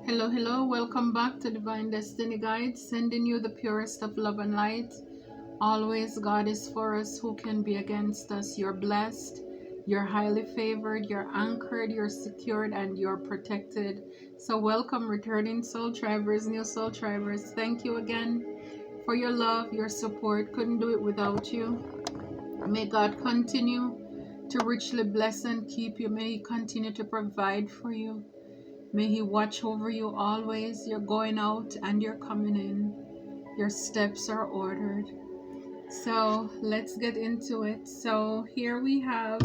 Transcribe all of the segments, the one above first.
Hello, hello. Welcome back to Divine Destiny Guide, sending you the purest of love and light. Always, God is for us. Who can be against us? You're blessed. You're highly favored. You're anchored. You're secured, and you're protected. So, welcome, returning soul tribers, new soul tribers. Thank you again for your love, your support. Couldn't do it without you. May God continue to richly bless and keep you. May He continue to provide for you. May He watch over you always. You're going out and you're coming in. Your steps are ordered. So let's get into it. So here we have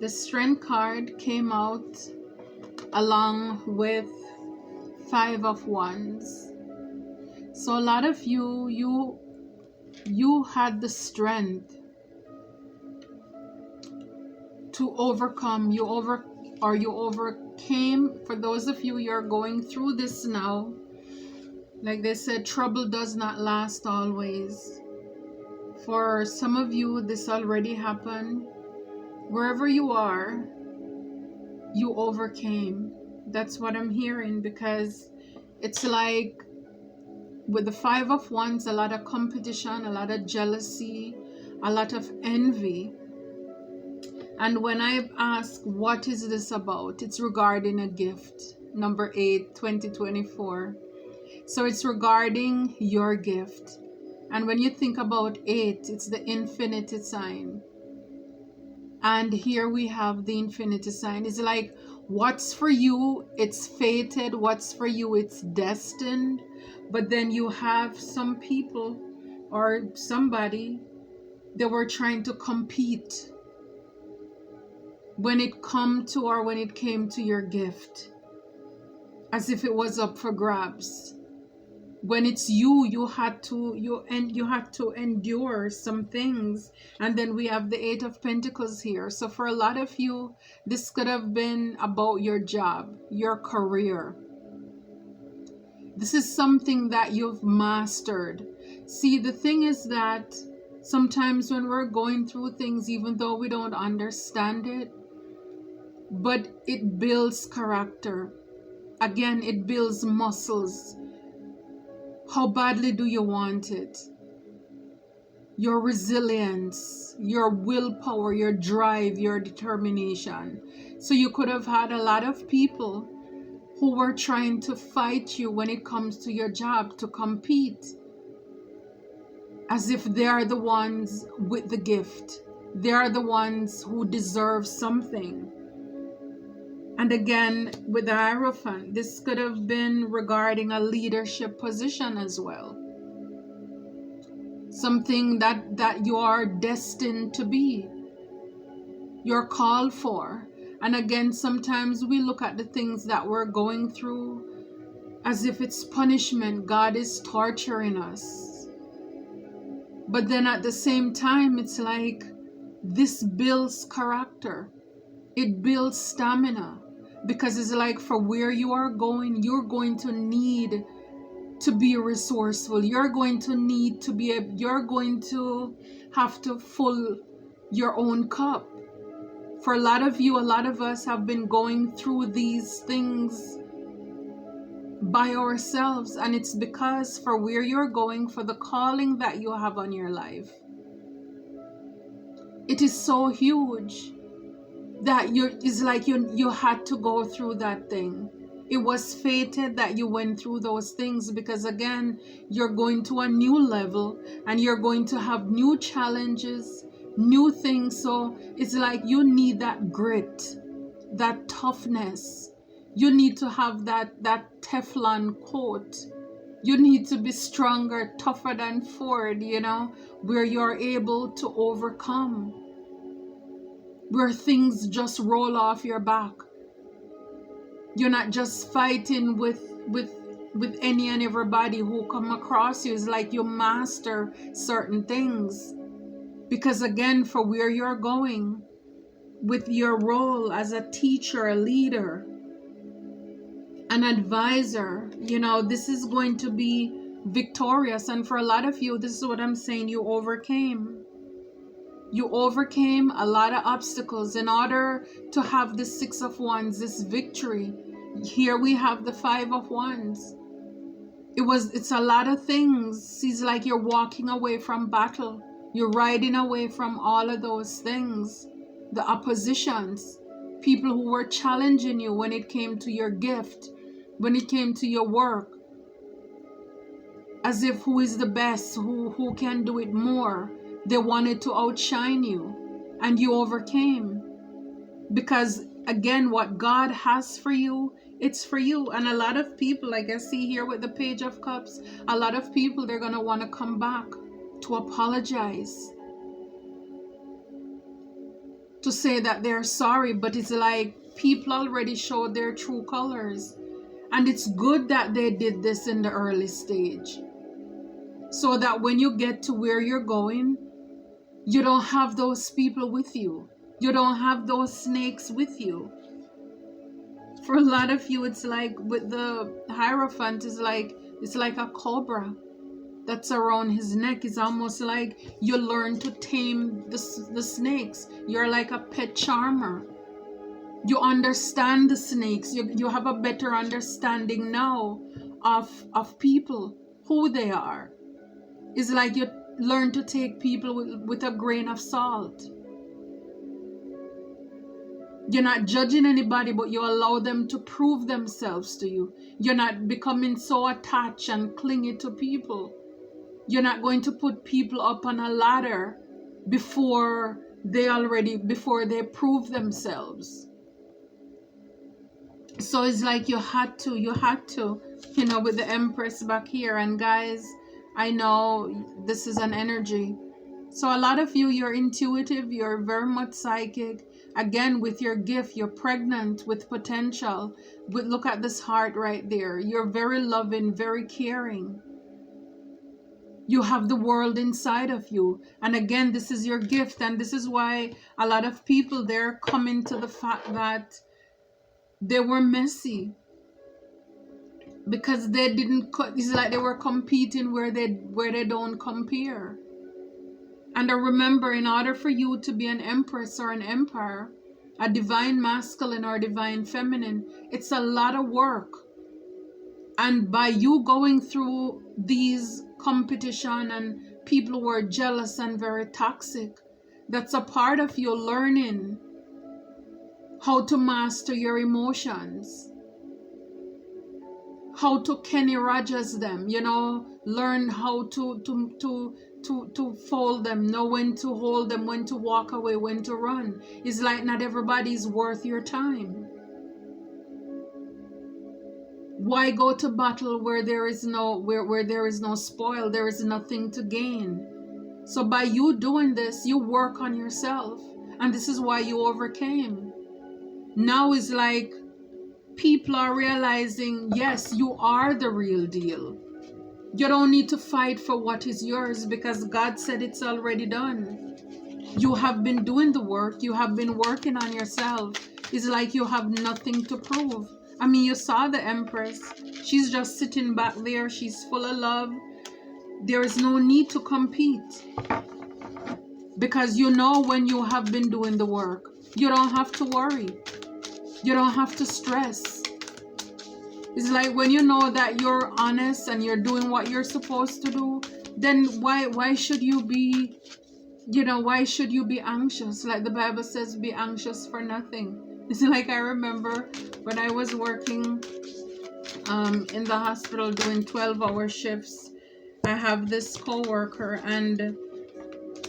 the Strength card came out along with Five of Wands. So a lot of you had the strength to overcome. You overcame. For those of you, you're going through this now. Like they said, trouble does not last always. For some of you, this already happened. Wherever you are, you overcame. That's what I'm hearing, because it's like with the Five of Wands, a lot of competition, a lot of jealousy, a lot of envy. And when I ask, what is this about? It's regarding a gift. Number 8, 2024. So it's regarding your gift. And when you think about 8, it's the infinity sign. And here we have the infinity sign. It's like, what's for you, it's fated. What's for you, it's destined. But then you have some people or somebody, they were trying to compete when it came to your gift, as if it was up for grabs. When it's you had to endure some things. And then we have the Eight of Pentacles here. So for a lot of you, this could have been about your job, your career. This is something that you've mastered. See, the thing is that sometimes when we're going through things, even though we don't understand it, but it builds character. Again, it builds muscles. How badly do you want it? Your resilience, your willpower, your drive, your determination. So you could have had a lot of people who were trying to fight you when it comes to your job, to compete, as if they are the ones with the gift. They are the ones who deserve something. And again, with the Hierophant, this could have been regarding a leadership position as well. Something that you are destined to be. You're called for. And again, sometimes we look at the things that we're going through as if it's punishment. God is torturing us. But then at the same time, it's like this builds character. It builds stamina. Because it's like, for where you are going, you're going to need to be resourceful. You're going to have to fill your own cup. For a lot of you, a lot of us have been going through these things by ourselves. And it's because for where you're going, for the calling that you have on your life, it is so huge that it's like you had to go through that thing. It was fated that you went through those things, because again, you're going to a new level and you're going to have new challenges, new things. So it's like you need that grit, that toughness. You need to have that Teflon coat. You need to be stronger, tougher than Ford, where you're able to overcome, where things just roll off your back. You're not just fighting with any and everybody who come across you. It's like you master certain things. Because again, for where you're going, with your role as a teacher, a leader, an advisor, this is going to be victorious. And for a lot of you, this is what I'm saying, you overcame. You overcame a lot of obstacles in order to have the Six of Wands, this victory. Here we have the Five of Wands. It's a lot of things. It's like you're walking away from battle. You're riding away from all of those things. The oppositions. People who were challenging you when it came to your gift, when it came to your work. As if who is the best, who can do it more. They wanted to outshine you. And you overcame. Because again, what God has for you, it's for you. And a lot of people, like I see here with the Page of Cups, a lot of people, they're going to want to come back to apologize, to say that they're sorry. But it's like people already showed their true colors. And it's good that they did this in the early stage, so that when you get to where you're going, you don't have those people with you. You don't have those snakes with you. For a lot of you, it's like with the Hierophant, it's like a cobra that's around his neck. It's almost like you learn to tame the snakes. You're like a pet charmer. You understand the snakes. You have a better understanding now of people, who they are. It's like you learn to take people with a grain of salt. You're not judging anybody, but you allow them to prove themselves to you. You're not becoming so attached and clingy to people. You're not going to put people up on a ladder before they prove themselves. So it's like you had to, with the Empress back here. And guys, I know this is an energy. So a lot of you, you're intuitive, you're very much psychic. Again, with your gift, you're pregnant with potential. But look at this heart right there. You're very loving, very caring. You have the world inside of you. And again, this is your gift. And this is why a lot of people, they're coming to the fact that they were messy. Because they didn't, it's like they were competing where they don't compare. And I remember, in order for you to be an empress or an empire, a divine masculine or divine feminine, it's a lot of work. And by you going through these competition and people who are jealous and very toxic, that's a part of you learning how to master your emotions, how to Kenny Rogers them, learn how to fold them, know when to hold them, when to walk away, when to run. It's like not everybody's worth your time. Why go to battle where there is no spoil, there is nothing to gain? So by you doing this, you work on yourself, and this is why you overcame. Now it's like people are realizing, yes, you are the real deal. You don't need to fight for what is yours, because God said it's already done. You have been doing the work. You have been working on yourself. It's like you have nothing to prove. I mean, you saw the Empress. She's just sitting back there. She's full of love. There is no need to compete. Because when you have been doing the work, you don't have to worry. You don't have to stress. It's like when you know that you're honest and you're doing what you're supposed to do, then why should you be, why should you be anxious? Like the Bible says, be anxious for nothing. It's like I remember when I was working in the hospital doing 12-hour shifts. I have this co-worker, and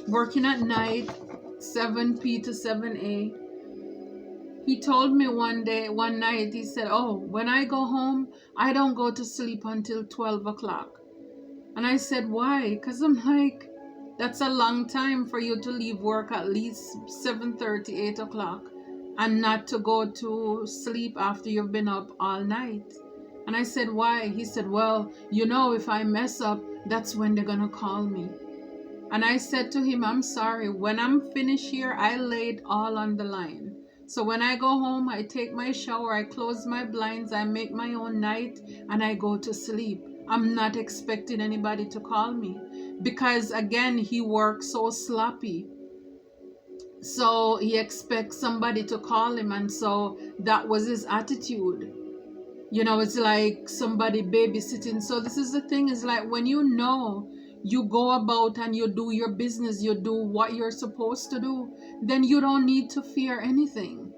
working at night, 7p to 7a. He told me one night, he said, oh, when I go home, I don't go to sleep until 12 o'clock. And I said, why? Because I'm like, that's a long time for you to leave work at least 7:30, 8 o'clock and not to go to sleep after you've been up all night. And I said, why? He said, well, if I mess up, that's when they're going to call me. And I said to him, I'm sorry. When I'm finished here, I lay it all on the line. So when I go home, I take my shower, I close my blinds, I make my own night, and I go to sleep. I'm not expecting anybody to call me. Because again, he works so sloppy. So he expects somebody to call him, and so that was his attitude. You know, it's like somebody babysitting. So this is the thing, is like when you know, you go about and you do your business, you do what you're supposed to do, then you don't need to fear anything.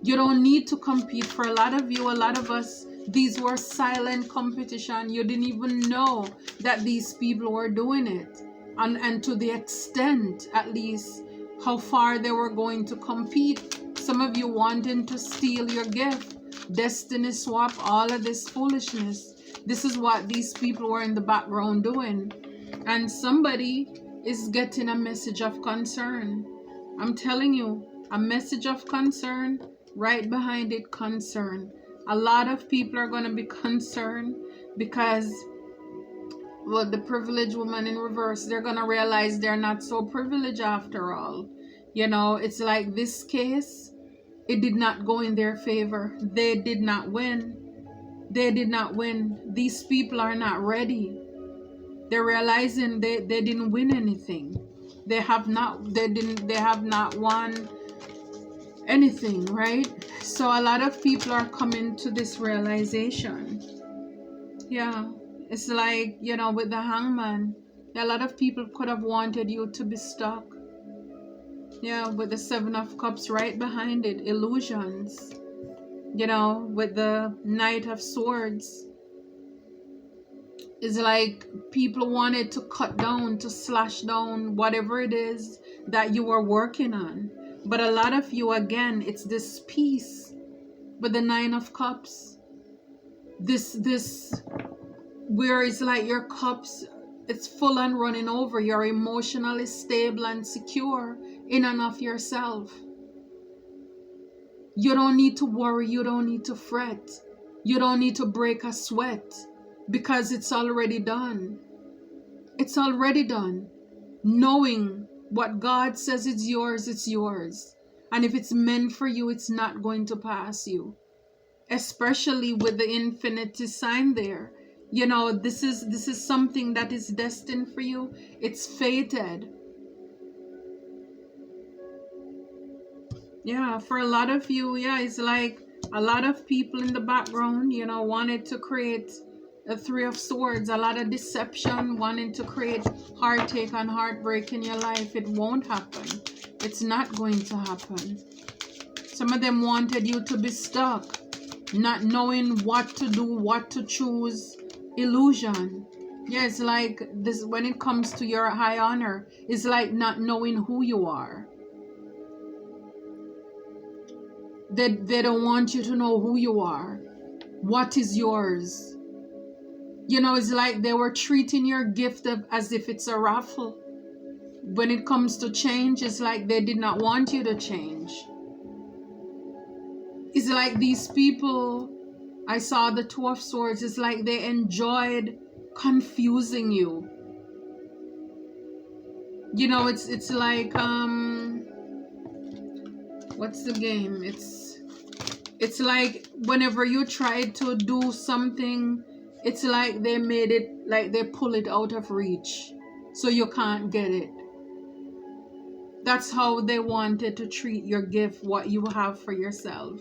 You don't need to compete. For a lot of you, a lot of us, these were silent competition. You didn't even know that these people were doing it. And to the extent, at least, how far they were going to compete. Some of you wanting to steal your gift, destiny swap, all of this foolishness. This is what these people were in the background doing. And somebody is getting a message of concern. I'm telling you, a message of concern, right behind it, concern. A lot of people are going to be concerned because, well, the privileged woman in reverse, they're going to realize they're not so privileged after all. You know, it's like this case, it did not go in their favor. They did not win. They did not win. These people are not ready. They're realizing they didn't win anything. They have not won anything, right? So a lot of people are coming to this realization. Yeah, it's like, you know, with the hangman, a lot of people could have wanted you to be stuck. Yeah, with the Seven of Cups right behind it, illusions. You know, with the Knight of Swords, it's like people wanted to cut down, to slash down whatever it is that you are working on. But a lot of you, again, it's this peace with the Nine of Cups. This where it's like your cups, it's full and running over. You're emotionally stable and secure in and of yourself. You don't need to worry. You don't need to fret. You don't need to break a sweat because it's already done. It's already done. Knowing what God says is yours, it's yours. And if it's meant for you, it's not going to pass you. Especially with the infinity sign there. You know, this is something that is destined for you. It's fated. Yeah, for a lot of you, yeah, it's like a lot of people in the background, you know, wanted to create a Three of Swords, a lot of deception, wanting to create heartache and heartbreak in your life. It won't happen. It's not going to happen. Some of them wanted you to be stuck, not knowing what to do, what to choose. Illusion. Yeah, it's like this when it comes to your high honor, it's like not knowing who you are. They don't want you to know who you are. What is yours? You know, it's like they were treating your gift as if it's a raffle. When it comes to change, it's like they did not want you to change. It's like these people, I saw the Two of Swords, it's like they enjoyed confusing you. You know, it's like, what's the game? It's like whenever you try to do something, it's like they made it, like they pull it out of reach, so you can't get it. That's how they wanted to treat your gift, what you have for yourself.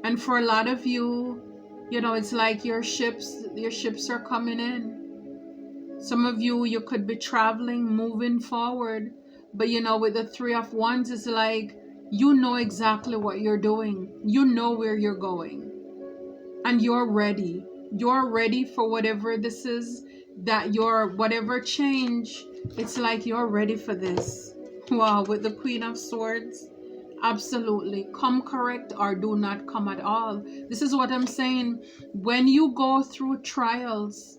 And for a lot of you, you know, it's like your ships are coming in. Some of you, you could be traveling, moving forward, but you know, with the Three of Wands, it's like you know exactly what you're doing. You know where you're going. And you're ready. You're ready for whatever this is, whatever change, it's like you're ready for this. Wow, with the Queen of Swords, absolutely. Come correct or do not come at all. This is what I'm saying. When you go through trials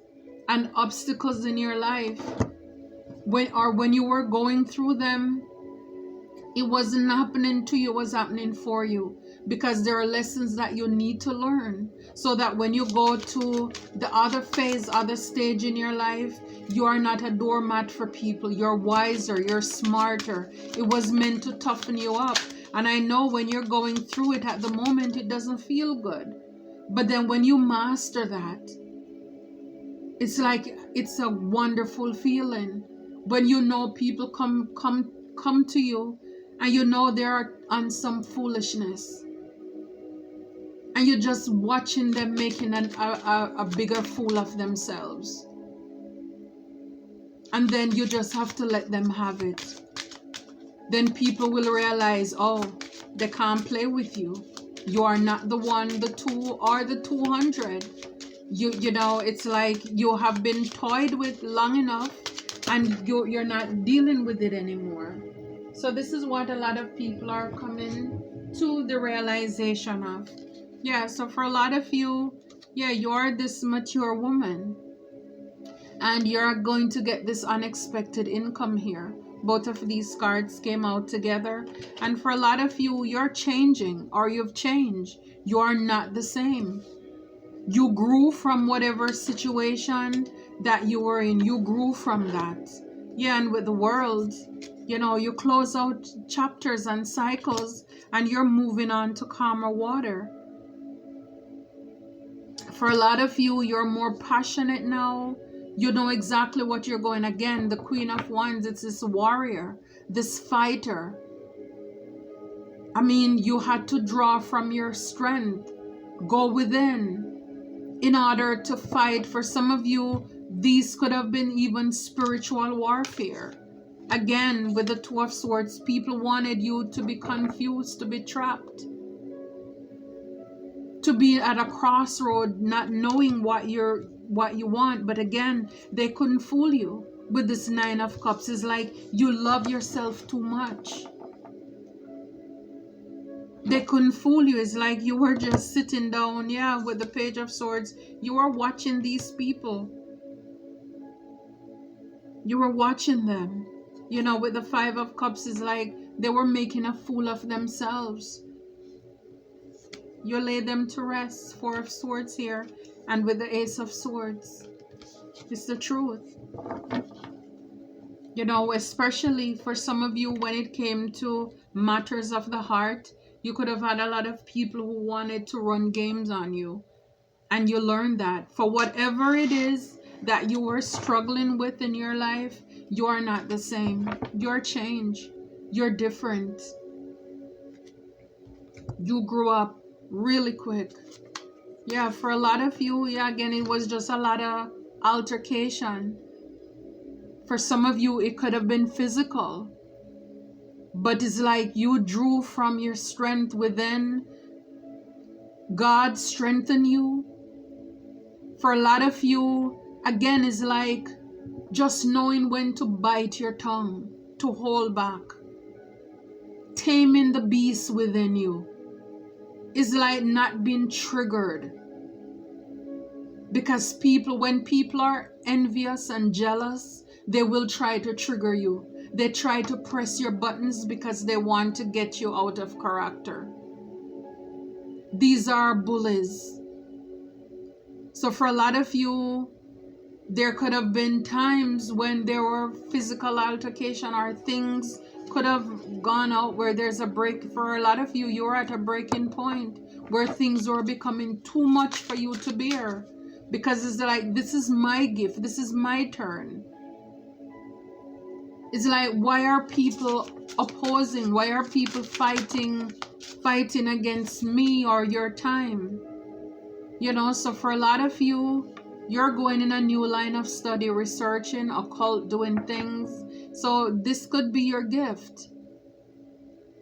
and obstacles in your life, when you were going through them, it wasn't happening to you, it was happening for you, because there are lessons that you need to learn, so that when you go to the other phase, other stage in your life, you are not a doormat for people. You're wiser, you're smarter. It was meant to toughen you up. And I know when you're going through it at the moment, it doesn't feel good, but then when you master that, it's like it's a wonderful feeling. When you know people come to you, and you know they are on some foolishness. and you're just watching them making a bigger fool of themselves. And then you just have to let them have it. Then people will realize, oh, they can't play with you. You are not the one, the two, or the 200. You know, it's like you have been toyed with long enough, and you're not dealing with it anymore. So this is what a lot of people are coming to the realization of. Yeah, so for a lot of you, yeah, you're this mature woman, and you're going to get this unexpected income here. Both of these cards came out together, and for a lot of you, you're changing, or you've changed. You are not the same. You grew from whatever situation that you were in. You grew from that. Yeah, and with the world, you know, you close out chapters and cycles, and you're moving on to calmer water. For a lot of you, you're more passionate now. You know exactly what you're going. Again, the Queen of Wands, it's this warrior, this fighter. I mean, you had to draw from your strength, go within in order to fight. For some of you, these could have been even spiritual warfare. Again, with the Two of Swords, people wanted you to be confused, to be trapped, to be at a crossroad, not knowing what you want. But again, they couldn't fool you with this Nine of Cups. It's like you love yourself too much. They couldn't fool you. It's like you were just sitting down, yeah, with the Page of Swords. You were watching these people. You were watching them. You know, with the Five of Cups, it's like they were making a fool of themselves. You lay them to rest. Four of Swords here. And with the Ace of Swords. It's the truth. You know, especially for some of you, when it came to matters of the heart, you could have had a lot of people who wanted to run games on you. And you learned that for whatever it is that you were struggling with in your life, you are not the same. You're changed. You're different. You grew up really quick. Yeah, for a lot of you, yeah, again, it was just a lot of altercation. For some of you, it could have been physical. But it's like you drew from your strength within. God strengthened you. For a lot of you, again, it's like just knowing when to bite your tongue, to hold back. Taming the beast within you. It's like not being triggered. Because when people are envious and jealous, they will try to trigger you. They try to press your buttons because they want to get you out of character. These are bullies. So for a lot of you, there could have been times when there were physical altercation, or things could have gone out where there's a break. For a lot of you, you're at a breaking point where things were becoming too much for you to bear. Because it's like, this is my gift. This is my turn. It's like, why are people opposing? Why are people fighting against me or your time? You know, so for a lot of you, you're going in a new line of study, researching, occult, doing things. So this could be your gift.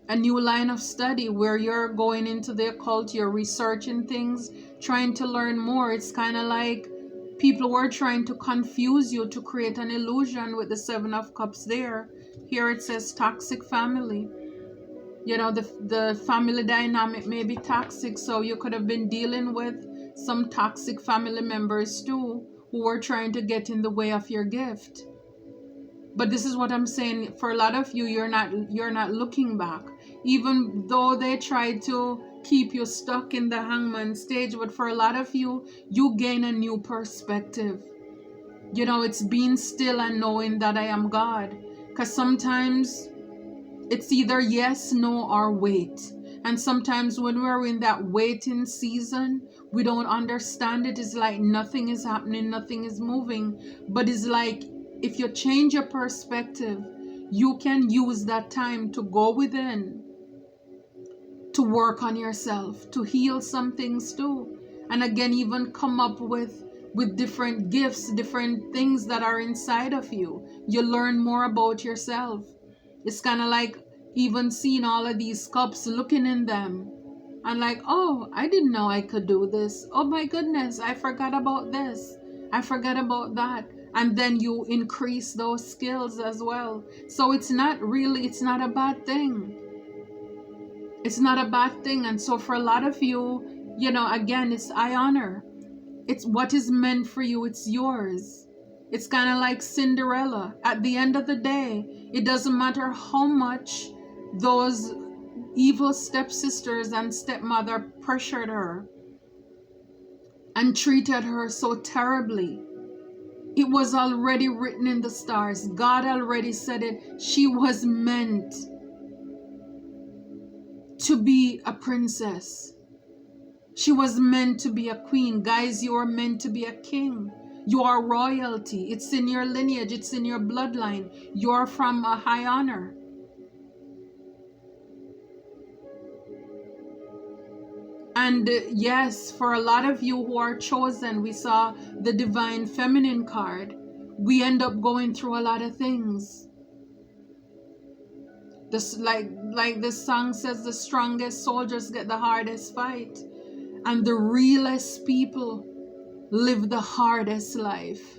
A new line of study where you're going into the occult, you're researching things, trying to learn more. It's kind of like people were trying to confuse you to create an illusion with the Seven of Cups there. Here it says toxic family. You know, the family dynamic may be toxic, so you could have been dealing with some toxic family members too, who were trying to get in the way of your gift. But this is what I'm saying, for a lot of you, you're not looking back. Even though they tried to keep you stuck in the hangman stage, but for a lot of you, you gain a new perspective. You know, it's being still and knowing that I am God. Because sometimes it's either yes, no, or wait. And sometimes when we're in that waiting season, we don't understand it. It's like nothing is happening, nothing is moving. But it's like, if you change your perspective, you can use that time to go within, to work on yourself, to heal some things too. And again, even come up with different gifts, different things that are inside of you. You learn more about yourself. It's kind of like even seeing all of these cups, looking in them, and like, oh, I didn't know I could do this. Oh my goodness, I forgot about this. I forgot about that. And then you increase those skills as well. So it's not a bad thing. It's not a bad thing. And so for a lot of you, again, it's I honor. It's what is meant for you. It's yours. It's kind of like Cinderella. At the end of the day, it doesn't matter how much those evil stepsisters and stepmother pressured her and treated her so terribly. It was already written in the stars. God already said it. She was meant to be a princess. She was meant to be a queen. Guys, you are meant to be a king. You are royalty. It's in your lineage. It's in your bloodline. You are from a high honor. And yes, for a lot of you who are chosen, we saw the divine feminine card. We end up going through a lot of things. This, like this song says, the strongest soldiers get the hardest fight. And the realest people live the hardest life.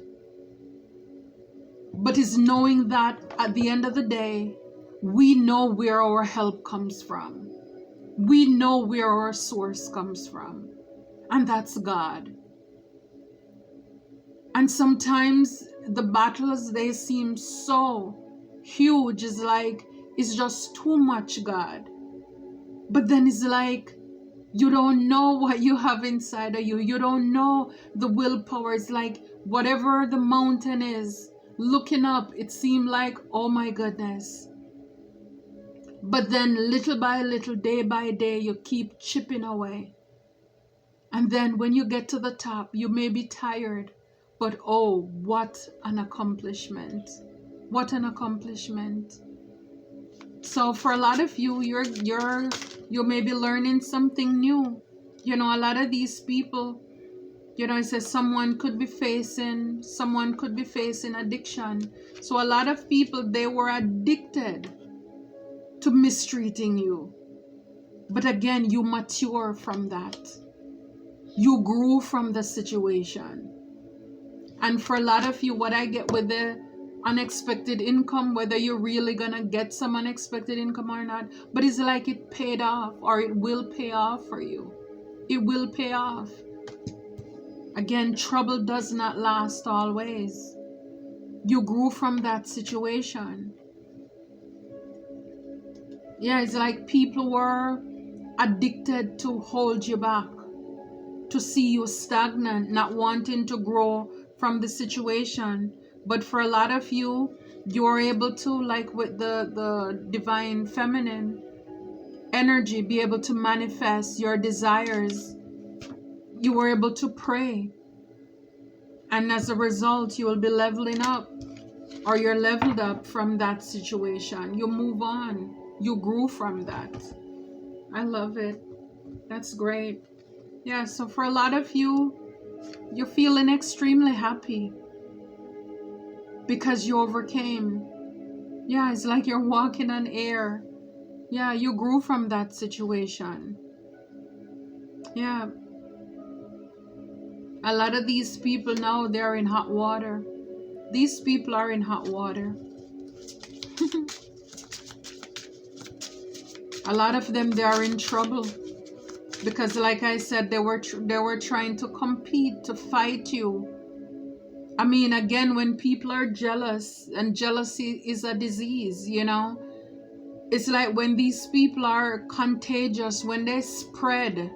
But it's knowing that at the end of the day, we know where our help comes from. We know where our source comes from. And that's God. And sometimes the battles, they seem so huge. It's like, it's just too much, God. But then it's like, you don't know what you have inside of you. You don't know the willpower. It's like whatever the mountain is, looking up, it seemed like, oh my goodness. But then little by little, day by day, you keep chipping away. And then when you get to the top, you may be tired. But oh, what an accomplishment. What an accomplishment. So for a lot of you, you may be learning something new. A lot of these people, it says someone could be facing addiction. So a lot of people, they were addicted to mistreating you. But again, you mature from that. You grew from the situation. And for a lot of you, what I get with the unexpected income, whether you're really gonna get some unexpected income or not, but it's like it paid off, or it will pay off for you. It will pay off. Again, trouble does not last always. You grew from that situation. Yeah, it's like people were addicted to hold you back, to see you stagnant, not wanting to grow from the situation. But for a lot of you, you're able to, like with the divine feminine energy, be able to manifest your desires. You were able to pray. And as a result, you will be leveling up, or you're leveled up from that situation. You move on. You grew from that. I love it. That's great. Yeah, so for a lot of you, you're feeling extremely happy because you overcame. Yeah, it's like you're walking on air. Yeah, you grew from that situation. Yeah. A lot of these people now, they're in hot water. These people are in hot water. A lot of them, they are in trouble. Because like I said, they were trying to compete, to fight you. I mean, again, when people are jealous, and jealousy is a disease, it's like when these people are contagious, when they spread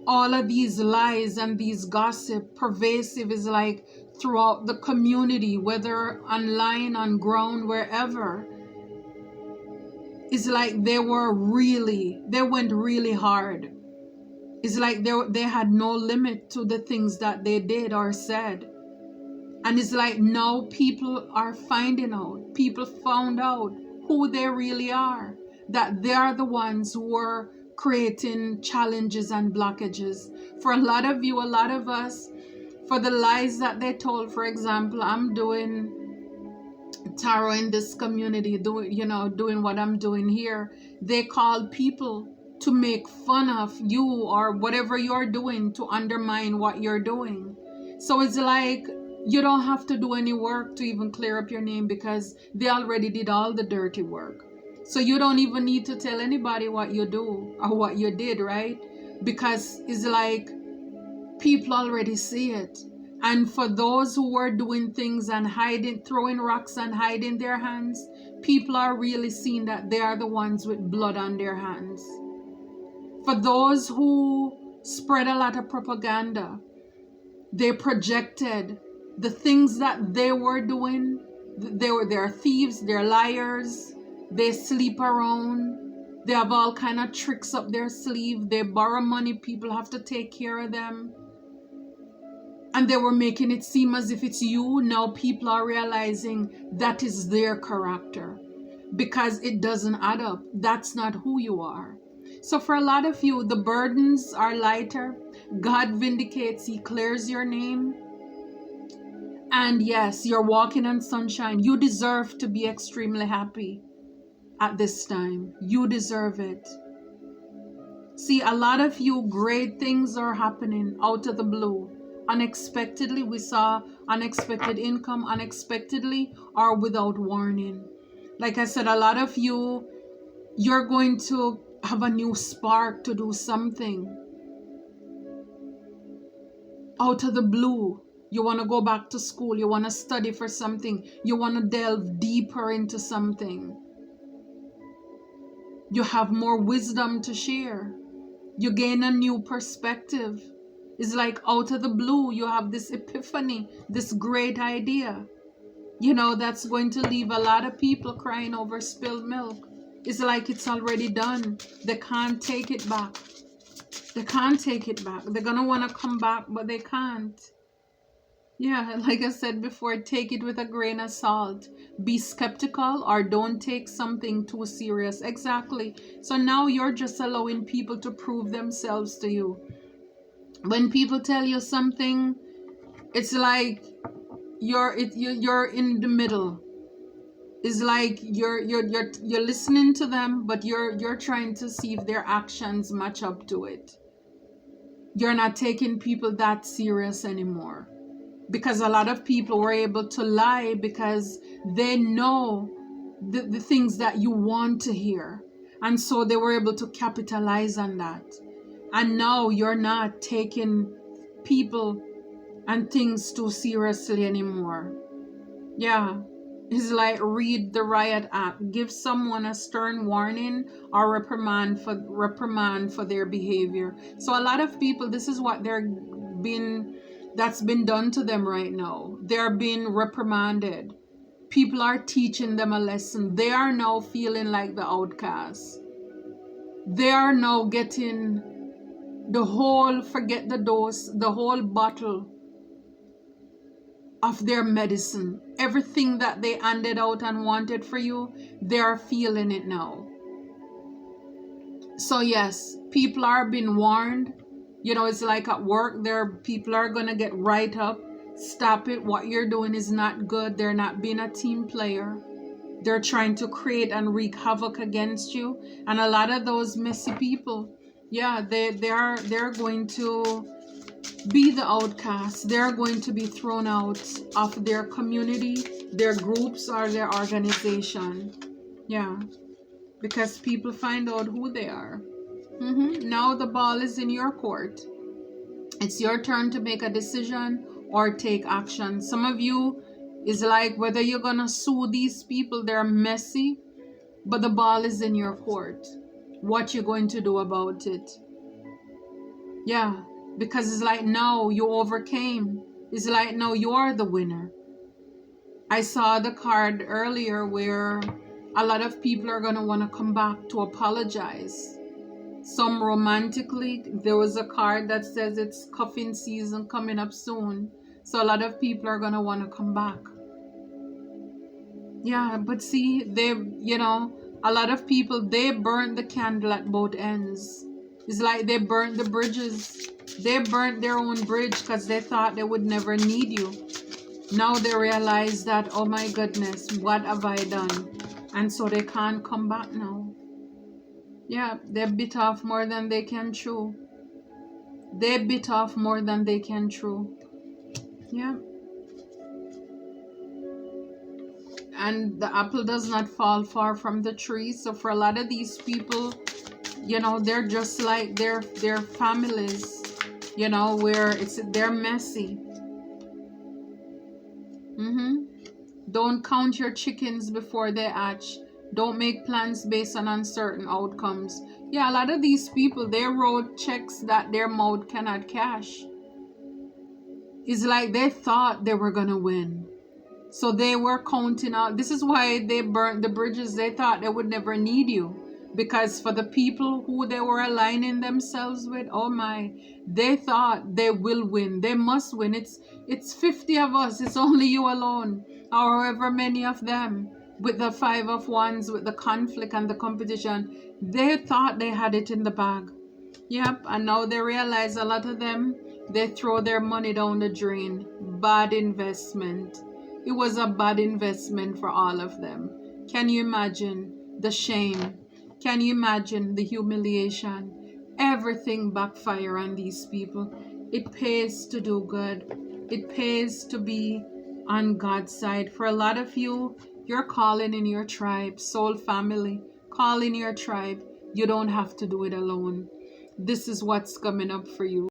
all of these lies and these gossip, pervasive, is like throughout the community, whether online, on ground, wherever. It's like they went really hard. It's like they had no limit to the things that they did or said. And it's like now people are finding out. People found out who they really are. that they are the ones who are creating challenges and blockages. For a lot of you, a lot of us, for the lies that they told. For example, I'm doing tarot in this community, doing what I'm doing here. They call people to make fun of you or whatever you're doing, to undermine what you're doing. So it's like you don't have to do any work to even clear up your name, because they already did all the dirty work. So you don't even need to tell anybody what you do or what you did, right? Because it's like people already see it. And for those who were doing things and hiding, throwing rocks and hiding their hands, people are really seeing that they are the ones with blood on their hands. For those who spread a lot of propaganda, they projected the things that they were doing. They're thieves, they're liars, they sleep around, they have all kind of tricks up their sleeve, they borrow money, people have to take care of them. And they were making it seem as if it's you. Now people are realizing that is their character, because it doesn't add up. That's not who you are. So for a lot of you, the burdens are lighter. God vindicates, He clears your name. And yes, you're walking on sunshine. You deserve to be extremely happy at this time. You deserve it. See, a lot of you, great things are happening out of the blue. Unexpectedly, we saw unexpected income, unexpectedly or without warning. Like I said, a lot of you, you're going to have a new spark to do something. Out of the blue, you want to go back to school, you want to study for something, you want to delve deeper into something. You have more wisdom to share. You gain a new perspective. It's like out of the blue, you have this epiphany, this great idea, that's going to leave a lot of people crying over spilled milk. It's like it's already done. They can't take it back. They can't take it back. They're going to want to come back, but they can't. Yeah, like I said before, take it with a grain of salt. Be skeptical or don't take something too serious. Exactly. So now you're just allowing people to prove themselves to you. When people tell you something, it's like you're in the middle. It's like you're listening to them, but you're trying to see if their actions match up to it. You're not taking people that serious anymore, because a lot of people were able to lie because they know the things that you want to hear, and so they were able to capitalize on that. And now you're not taking people and things too seriously anymore. Yeah, it's like read the Riot Act. Give someone a stern warning or reprimand for their behavior. So a lot of people, this is what that's been done to them right now. They're being reprimanded. People are teaching them a lesson. They are now feeling like the outcasts. They are now getting forget the dose, the whole bottle of their medicine. Everything that they handed out and wanted for you, they are feeling it now. So yes, people are being warned. It's like at work, people are going to get right up. Stop it. What you're doing is not good. They're not being a team player. They're trying to create and wreak havoc against you. And a lot of those messy people, yeah, they're going to be the outcasts. They're going to be thrown out of their community, their groups, or their organization. Yeah, because people find out who they are. Now the ball is in your court. It's your turn to make a decision or take action. Some of you is like whether you're gonna sue these people. They're messy, but the ball is in your court. What you're going to do about it? Yeah, because it's like now you overcame. It's like now you are the winner. I saw the card earlier where a lot of people are gonna want to come back to apologize. Some romantically, there was a card that says it's cuffing season coming up soon. So a lot of people are going to want to come back. Yeah, but see, A lot of people, they burnt the candle at both ends. It's like they burnt the bridges. They burnt their own bridge because they thought they would never need you. Now they realize that, oh my goodness, what have I done? And so they can't come back now. Yeah, they bit off more than they can chew. They bit off more than they can chew. Yeah. And the apple does not fall far from the tree. So for a lot of these people, you know, they're just like their families, you know, where they're messy. Don't count your chickens before they hatch. Don't make plans based on uncertain outcomes. Yeah, a lot of these people, they wrote checks that their mouth cannot cash. It's like they thought they were gonna win. So they were counting out. This is why they burnt the bridges. They thought they would never need you. Because for the people who they were aligning themselves with, oh my, they thought they will win. They must win. It's 50 of us. It's only you alone. Or however many of them. With the 5 of Wands, with the conflict and the competition. They thought they had it in the bag. Yep, and now they realize a lot of them, they throw their money down the drain. Bad investment. It was a bad investment for all of them. Can you imagine the shame? Can you imagine the humiliation? Everything backfire on these people. It pays to do good. It pays to be on God's side. For a lot of you, you're calling in your tribe, soul family. Call in your tribe. You don't have to do it alone. This is what's coming up for you.